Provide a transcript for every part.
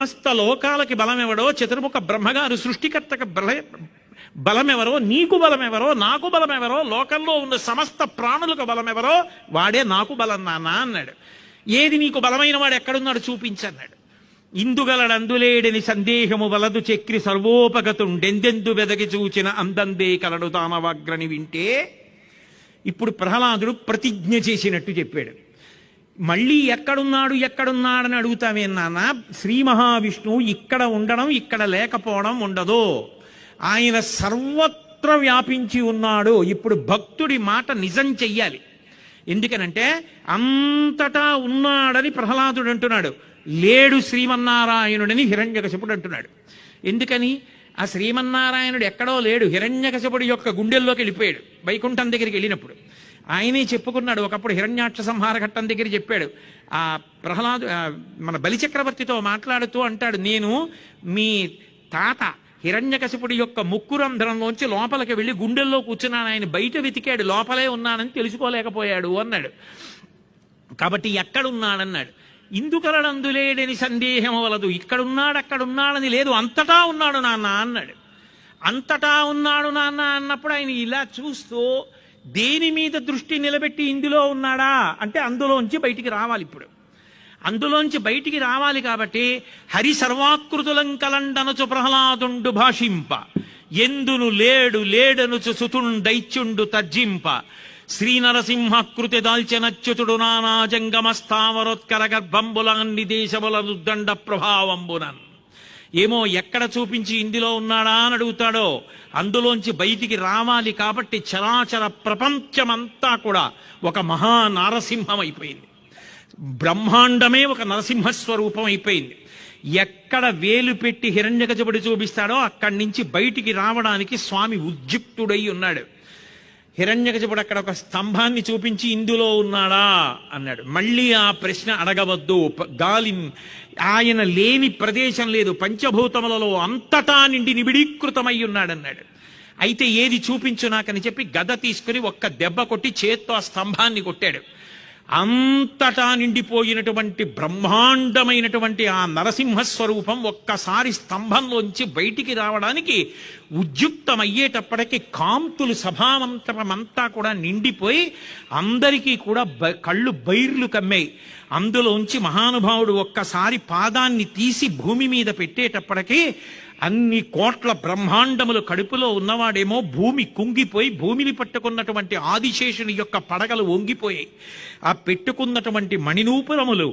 సమస్త లోకాలకి బలమెవడో, చతుర్ముఖ బ్రహ్మగారు సృష్టికర్తకి బలమెవరో, నీకు బలమెవరో, నాకు బలమెవరో, లోకంలో ఉన్న సమస్త ప్రాణులకు బలమెవరో వాడే నాకు బలం నాన్న అన్నాడు. ఏది నీకు బలమైన వాడు ఎక్కడున్నాడు చూపించన్నాడు. ఇందుగలడందులేడని సందేహము వలదు చక్రి సర్వోపగతుండెందెందు వెదకి చూచిన అందందే కలడు తానవాగ్రని వింటే. ఇప్పుడు ప్రహ్లాదుడు ప్రతిజ్ఞ చేసినట్టు చెప్పాడు. మళ్ళీ ఎక్కడున్నాడని అడుగుతామే నాన్న. శ్రీ మహావిష్ణువు ఇక్కడ ఉండడం, ఇక్కడ లేకపోవడం ఉండదు. ఆయన సర్వత్ర వ్యాపించి ఉన్నాడు. ఇప్పుడు భక్తుడి మాట నిజం చెయ్యాలి. ఎందుకనంటే అంతటా ఉన్నాడని ప్రహ్లాదుడు అంటున్నాడు, లేడు శ్రీమన్నారాయణుడని హిరణ్యకశిపుడు అంటున్నాడు. ఎందుకని? ఆ శ్రీమన్నారాయణుడు ఎక్కడో లేడు, హిరణ్యకశిపుడి యొక్క గుండెల్లోకి వెళ్ళిపోయాడు వైకుంఠం దగ్గరికి వెళ్ళినప్పుడు. ఆయనే చెప్పుకున్నాడు. ఒకప్పుడు హిరణ్యాక్ష సంహార ఘట్టం దగ్గర చెప్పాడు. ఆ ప్రహ్లాదు మన బలిచక్రవర్తితో మాట్లాడుతూ అంటాడు, నేను మీ తాత హిరణ్యకశిపుడి యొక్క ముక్కు రంధ్రంలోంచి లోపలికి వెళ్ళి గుండెల్లో కూర్చున్నాను, ఆయన బయట వెతికాడు, లోపలే ఉన్నానని తెలుసుకోలేకపోయాడు అన్నాడు. కాబట్టి ఎక్కడున్నాడన్నాడు. ఇందుకలడందులేడని సందేహం వలదు, ఇక్కడున్నాడని లేదు, అంతటా ఉన్నాడు నాన్న అన్నాడు. అంతటా ఉన్నాడు నాన్న అన్నప్పుడు ఆయన ఇలా చూస్తూ దేని మీద దృష్టి నిలబెట్టి ఇందులో ఉన్నాడా అంటే అందులోంచి బయటికి రావాలి. ఇప్పుడు అందులోంచి బయటికి రావాలి కాబట్టి హరి సర్వాకృతులం కలండనుచు ప్రహ్లాదుండు భాషింప, ఎందును లేడనుచు సుతుండైత్యుండు తర్జింప, శ్రీనరసింహకృతి దాల్చెనచ్యుతుడు నానా జంగమస్థావరోత్కర గర్భంబులాన్ని దేశముల రుద్దండ ప్రభావంబునన్. ఏమో ఎక్కడ చూపించి ఇందులో ఉన్నాడా అని అడుగుతాడో అందులోంచి బయటికి రావాలి కాబట్టి చరాచర ప్రపంచమంతా కూడా ఒక మహా నారసింహం అయిపోయింది. బ్రహ్మాండమే ఒక నరసింహస్వరూపం అయిపోయింది. ఎక్కడ వేలు పెట్టి హిరణ్యకశిపుడు చూపిస్తాడో అక్కడి నుంచి బయటికి రావడానికి స్వామి ఉద్యుక్తుడై ఉన్నాడు. హిరణ్యకశిపుడు అక్కడ ఒక స్తంభాన్ని చూపించి ఇందులో ఉన్నాడా అన్నాడు. మళ్ళీ ఆ ప్రశ్న అడగవద్దు. గాలి ఆయన లేని ప్రదేశం లేదు, పంచభూతములలో అంతటా నిండి నిబిడీకృతమై ఉన్నాడన్నాడు. అయితే ఏది చూపించు నాకని చెప్పి గద తీసుకుని ఒక్క దెబ్బ కొట్టి చేత్తో ఆ స్తంభాన్ని కొట్టాడు. అంతటా నిండిపోయినటువంటి బ్రహ్మాండమైనటువంటి ఆ నరసింహస్వరూపం ఒక్కసారి స్తంభంలోంచి బయటికి రావడానికి ఉద్యుక్తమయ్యేటప్పటికీ కాంతులు సభామంతరమంతా కూడా నిండిపోయి అందరికీ కూడా కళ్ళు బైర్లు కమ్మాయి. అందులోంచి మహానుభావుడు ఒక్కసారి పాదాన్ని తీసి భూమి మీద పెట్టేటప్పటికీ అన్ని కోట్ల బ్రహ్మాండములు కడుపులో ఉన్నవాడేమో భూమి కుంగిపోయి భూమిని పట్టుకున్నటువంటి ఆదిశేషుని యొక్క పడగలు వంగిపోయాయి. ఆ పెట్టుకున్నటువంటి మణినూపురములు,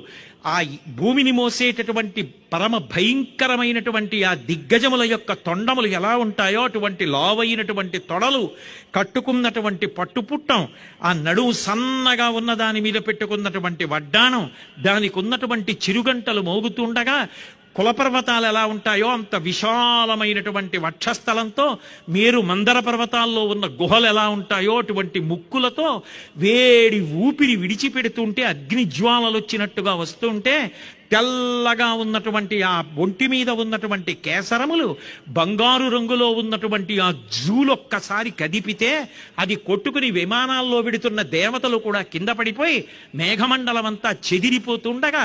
ఆ భూమిని మోసేటటువంటి పరమ భయంకరమైనటువంటి ఆ దిగ్గజముల యొక్క తొండములు ఎలా ఉంటాయో అటువంటి లావైనటువంటి తొడలు, కట్టుకున్నటువంటి పట్టుపుట్టం, ఆ నడుము సన్నగా ఉన్న దాని మీద పెట్టుకున్నటువంటి వడ్డాణం, దానికి ఉన్నటువంటి చిరుగంటలు మోగుతుండగా కులపర్వతాలు ఎలా ఉంటాయో అంత విశాలమైనటువంటి వక్షస్థలంతో, మేరు మందర పర్వతాల్లో ఉన్న గుహలు ఎలా ఉంటాయో అటువంటి ముక్కులతో వేడి ఊపిరి విడిచిపెడుతుంటే అగ్ని జ్వాలలు వచ్చినట్టుగా వస్తుంటే, తెల్లగా ఉన్నటువంటి ఆ ఒంటి మీద ఉన్నటువంటి కేసరములు, బంగారు రంగులో ఉన్నటువంటి ఆ జూలొక్కసారి కదిపితే అది కొట్టుకుని విమానాల్లో విడుతున్న దేవతలు కూడా కింద పడిపోయి మేఘమండలం అంతా చెదిరిపోతుండగా,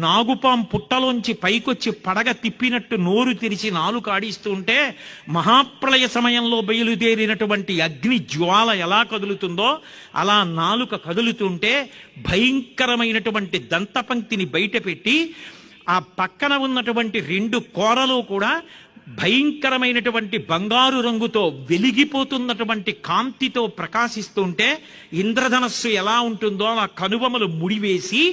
నాగుపాం పుట్టలోంచి పైకొచ్చి పడగ తిప్పినట్టు నోరు తెరిచి నాలుక ఆడిస్తూ ఉంటే, మహాప్రళయ సమయంలో బయలుదేరినటువంటి అగ్ని జ్వాల ఎలా కదులుతుందో అలా నాలుక కదులుతుంటే భయంకరమైనటువంటి దంతపంక్తిని బయట పెట్టి ఆ పక్కన ఉన్నటువంటి రెండు కోరలు కూడా భయంకరమైనటువంటి బంగారు రంగుతో వెలిగిపోతున్నటువంటి కాంతితో ప్రకాశిస్తుంటే, ఇంద్రధనస్సు ఎలా ఉంటుందో ఆ కనుబొమలు ముడివేసి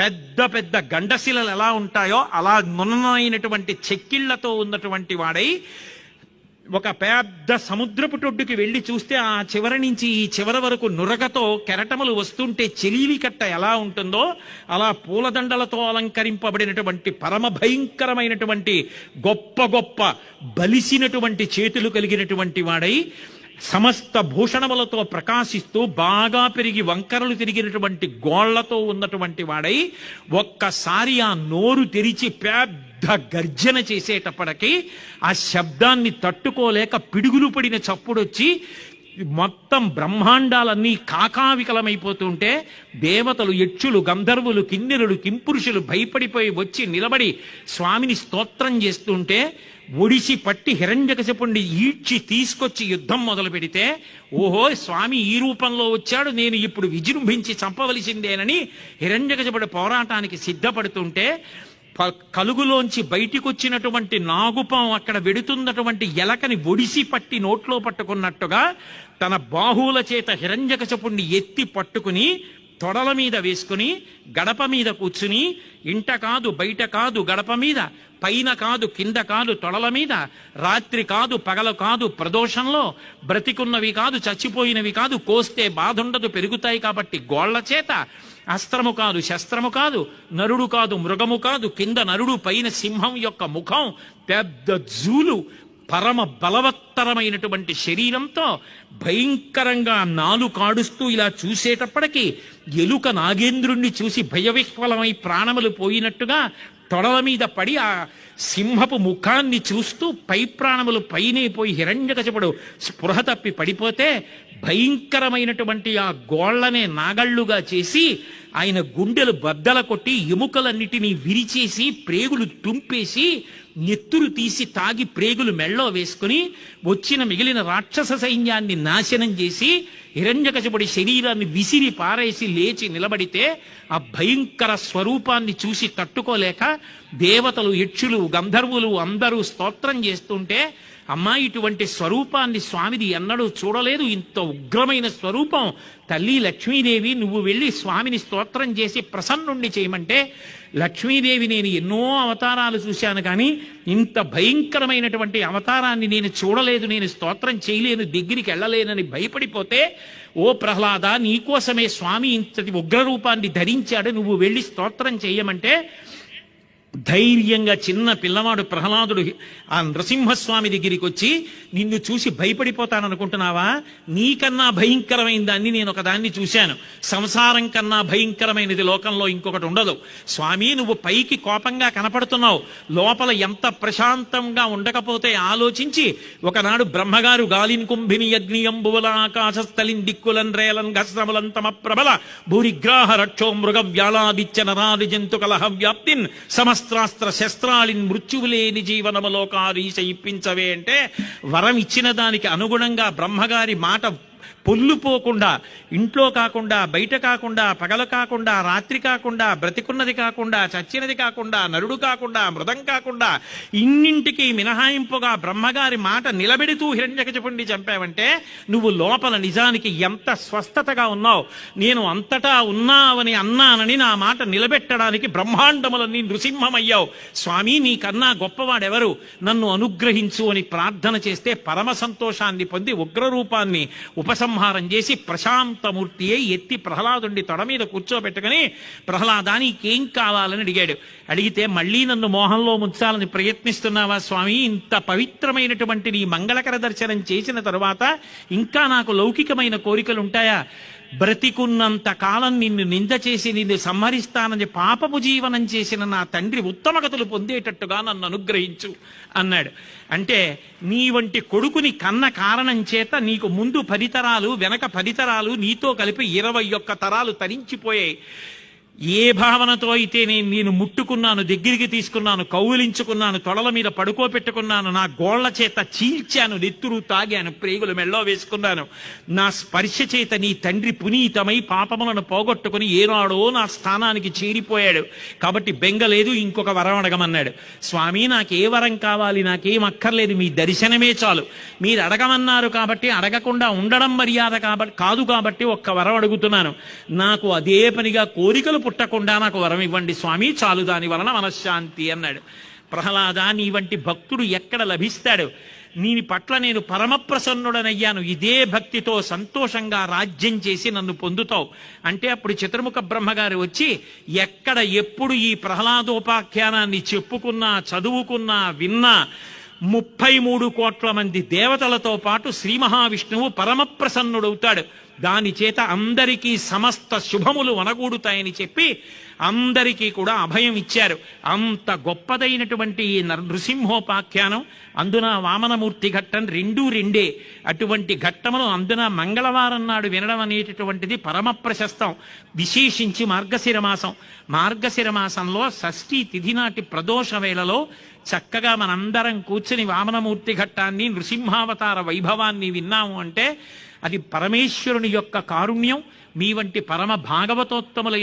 పెద్ద పెద్ద గండశిలలు ఎలా ఉంటాయో అలా నున్నమైనటువంటి చెక్కిళ్లతో ఉన్నటువంటి వాడై ఒక పెద్ద సముద్రపు టొడ్డుకి వెళ్ళి చూస్తే ఆ చివరి నుంచి ఈ చివరి వరకు నురగతో కెరటములు వస్తుంటే చెలీవి కట్ట ఎలా ఉంటుందో అలా పూలదండలతో అలంకరింపబడినటువంటి పరమ భయంకరమైనటువంటి గొప్ప గొప్ప బలిసినటువంటి చేతులు కలిగినటువంటి వాడై సమస్త భూషణములతో ప్రకాశిస్తూ బాగా పెరిగి వంకరలు తిరిగినటువంటి గోళ్లతో ఉన్నటువంటి వాడై ఒక్కసారి ఆ నోరు తెరిచి పెద్ద గర్జన చేసేటప్పటికీ ఆ శబ్దాన్ని తట్టుకోలేక పిడుగులు పడిన చప్పుడొచ్చి మొత్తం బ్రహ్మాండాలన్నీ కాకావికలమైపోతుంటే దేవతలు, యక్షులు, గంధర్వులు, కిన్నెరులు, కింపురుషులు భయపడిపోయి వచ్చి నిలబడి స్వామిని స్తోత్రం చేస్తుంటే ఒడిసి పట్టి హిరణ్యకశిపుణ్ణి ఈడ్చి తీసుకొచ్చి యుద్ధం మొదలు పెడితే, ఓహో స్వామి ఈ రూపంలో వచ్చాడు, నేను ఇప్పుడు విజృంభించి చంపవలసిందేనని హిరణ్యకశిపుడు పోరాటానికి సిద్ధపడుతుంటే కలుగులోంచి బయటికి వచ్చినటువంటి నాగుపం అక్కడ వెడుతున్నటువంటి ఎలకని ఒడిసి పట్టి నోట్లో పట్టుకున్నట్టుగా తన బాహువుల చేత హిరణ్యకశిపుణ్ణి ఎత్తి పట్టుకుని తొడల మీద వేసుకుని గడప మీద కూర్చుని, ఇంట కాదు బయట కాదు గడప మీద, పైన కాదు కింద కాదు తొడల మీద, రాత్రి కాదు పగలు కాదు ప్రదోషంలో, బ్రతికున్నవి కాదు చచ్చిపోయినవి కాదు, కోస్తే బాధుండదు పెరుగుతాయి కాబట్టి గోళ్ల చేత, అస్త్రము కాదు శస్త్రము కాదు, నరుడు కాదు మృగము కాదు, కింద నరుడు పైన సింహం యొక్క ముఖం, పెద్ద జూలు, పరమ బలవత్తరమైనటువంటి శరీరంతో భయంకరంగా కాడుస్తూ ఇలా చూసేటప్పటికీ ఎలుక నాగేంద్రుణ్ణి చూసి భయవిహ్వలమై ప్రాణములు పోయినట్టుగా తొడల మీద పడి ఆ సింహపు ముఖాన్ని చూస్తూ పై ప్రాణములు పైనే పోయి హిరణ్యకశిపుడు స్పృహ తప్పి పడిపోతే భయంకరమైనటువంటి ఆ గోళ్లనే నాగళ్లుగా చేసి ఆయన గుండెలు బద్దల కొట్టి ఎముకలన్నిటినీ విరిచేసి ప్రేగులు తుంపేసి నెత్తురు తీసి తాగి ప్రేగులు మెళ్ళో వేసుకుని వచ్చిన మిగిలిన రాక్షస సైన్యాన్ని నాశనం చేసి హిరణ్యకశిపుడి శరీరాన్ని విసిరి పారేసి లేచి నిలబడితే ఆ భయంకర స్వరూపాన్ని చూసి తట్టుకోలేక దేవతలు, యక్షులు, గంధర్వులు అందరూ స్తోత్రం చేస్తుంటే, అమ్మా ఇటువంటి స్వరూపాన్ని స్వామిది ఎన్నడూ చూడలేదు, ఇంత ఉగ్రమైన స్వరూపం, తల్లి లక్ష్మీదేవి నువ్వు వెళ్ళి స్వామిని స్తోత్రం చేసి ప్రసన్నుణ్ణి చేయమంటే, లక్ష్మీదేవి నేను ఎన్నో అవతారాలు చూశాను కానీ ఇంత భయంకరమైనటువంటి అవతారాన్ని నేను చూడలేదు, నేను స్తోత్రం చేయలేను, దగ్గరికి వెళ్ళలేనని భయపడిపోతే, ఓ ప్రహ్లాద నీకోసమే స్వామి ఇంతటి ఉగ్రరూపాన్ని ధరించాడు, నువ్వు వెళ్ళి స్తోత్రం చేయమంటే ధైర్యంగా చిన్న పిల్లవాడు ప్రహ్లాదుడు ఆ నృసింహస్వామి దగ్గరికి వచ్చి, నిన్ను చూసి భయపడిపోతాననుకుంటున్నావా, నీకన్నా భయంకరమైన దాన్ని నేను ఒకదాన్ని చూశాను, సంసారం కన్నా భయంకరమైనది లోకంలో ఇంకొకటి ఉండదు. స్వామి నువ్వు పైకి కోపంగా కనపడుతున్నావు, లోపల ఎంత ప్రశాంతంగా ఉండకపోతే ఆలోచించి, ఒకనాడు బ్రహ్మగారు గాలిన్ కుంభిని అగ్నియంబువల ఆకాశస్థలిన్ దిక్కులన్ రేలన్ గస్రములన్ తమ ప్రబల భూరిగ్రాహ రక్షో మృగ వ్యాళాదిత్య నరాది జంతు కలహ వ్యాప్తిన్ సమస్త్రాస్త్ర శస్త్రాలిన్ మృత్యువులేని జీవనములోకారీశ ఇప్పించవే అంటే, వరం ఇచ్చిన దానికి అనుగుణంగా బ్రహ్మగారి మాట పొల్లుపోకుండా, ఇంట్లో కాకుండా బయట కాకుండా పగలు కాకుండా రాత్రి కాకుండా బ్రతికున్నది కాకుండా చచ్చినది కాకుండా నరుడు కాకుండా మృదం కాకుండా ఇన్నింటికి మినహాయింపుగా బ్రహ్మగారి మాట నిలబెడుతూ హిరణ్యకశిపుణ్ణి చంపావంటే నువ్వు లోపల నిజానికి ఎంత స్వస్థతగా ఉన్నావు, నేను అంతటా ఉన్నావని అన్నానని నా మాట నిలబెట్టడానికి బ్రహ్మాండములన్నీ నృసింహమయ్యావు, స్వామి నీకన్నా గొప్పవాడెవరు, నన్ను అనుగ్రహించు అని ప్రార్థన చేస్తే పరమ సంతోషాన్ని పొంది ఉగ్రరూపాన్ని ఉపసంహారం చేసి ప్రశాంతమూర్తి అయి ఎత్తి ప్రహ్లాదుండి తొడ మీద కూర్చోబెట్టుకుని, ప్రహ్లాదా నీకేం కావాలని అడిగాడు. అడిగితే, మళ్ళీ నన్ను మోహంలో ముంచాలని ప్రయత్నిస్తున్నావా స్వామి, ఇంత పవిత్రమైనటువంటి నీ మంగళకర దర్శనం చేసిన తరువాత ఇంకా నాకు లౌకికమైన కోరికలు ఉంటాయా, బ్రతికున్నంత కాలం నిన్ను నింద చేసి నిన్ను సంహరిస్తానని పాపపు జీవనం చేసిన నా తండ్రి ఉత్తమగతులు పొందేటట్టుగా నన్ను అనుగ్రహించు అన్నాడు. అంటే నీ వంటి కొడుకుని కన్న కారణం చేత నీకు ముందు 10 తరాలు వెనక 10 తరాలు నీతో కలిపి 21 తరాలు తరించిపోయాయి. ఏ భావనతో అయితే నేను ముట్టుకున్నాను, దగ్గరికి తీసుకున్నాను, కౌగిలించుకున్నాను, తొడల మీద పడుకోబెట్టుకున్నాను, నా గోళ్ల చేత చీల్చాను, నెత్తురు తాగాను, ప్రేగులు మెళ్ళో వేసుకున్నాను, నా స్పర్శ చేత నీ తండ్రి పునీతమై పాపములను పోగొట్టుకుని ఏనాడో నా స్థానానికి చేరిపోయాడు. కాబట్టి బెంగలేదు, ఇంకొక వరం అడగమన్నాడు. స్వామి నాకే వరం కావాలి, నాకేం అక్కర్లేదు, మీ దర్శనమే చాలు, మీరు అడగమన్నారు కాబట్టి అడగకుండా ఉండడం మర్యాద కాదు కాబట్టి ఒక్క వరం అడుగుతున్నాను, నాకు అదే పనిగా కోరికలు పుట్టకుండా నాకు వరం ఇవ్వండి స్వామి, చాలు, దాని వలన మనశ్శాంతి అన్నాడు. ప్రహ్లాద నీ వంటి భక్తుడు ఎక్కడ లభిస్తాడు, నీ పట్ల నేను పరమప్రసన్నుడనయ్యాను, ఇదే భక్తితో సంతోషంగా రాజ్యం చేసి నన్ను పొందుతావు అంటే అప్పుడు చతుర్ముఖ బ్రహ్మగారు వచ్చి, ఎక్కడ ఎప్పుడు ఈ ప్రహ్లాదోపాఖ్యానాన్ని చెప్పుకున్నా చదువుకున్నా విన్నా 33 కోట్ల మంది దేవతలతో పాటు శ్రీ మహావిష్ణువు పరమప్రసన్నుడవుతాడు. దాని చేత అందరికీ సమస్త శుభములు వనగూడుతాయని చెప్పి అందరికీ కూడా అభయం ఇచ్చారు. అంత గొప్పదైనటువంటి ఈ నృసింహోపాఖ్యానం, అందున వామనమూర్తి ఘట్టం రెండే. అటువంటి ఘట్టమును అందున మంగళవారం నాడు వినడం అనేటటువంటిది పరమ ప్రశస్తం. విశేషించి మార్గశిర మాసంలో షష్ఠీ తిథి నాటి ప్రదోష వేళలో చక్కగా మనందరం కూర్చుని వామనమూర్తి ఘట్టాన్ని, నృసింహావతార వైభవాన్ని విన్నాము అంటే అది పరమేశ్వరుని యొక్క కారుణ్యం. మీ వంటి పరమ భాగవతోత్తముల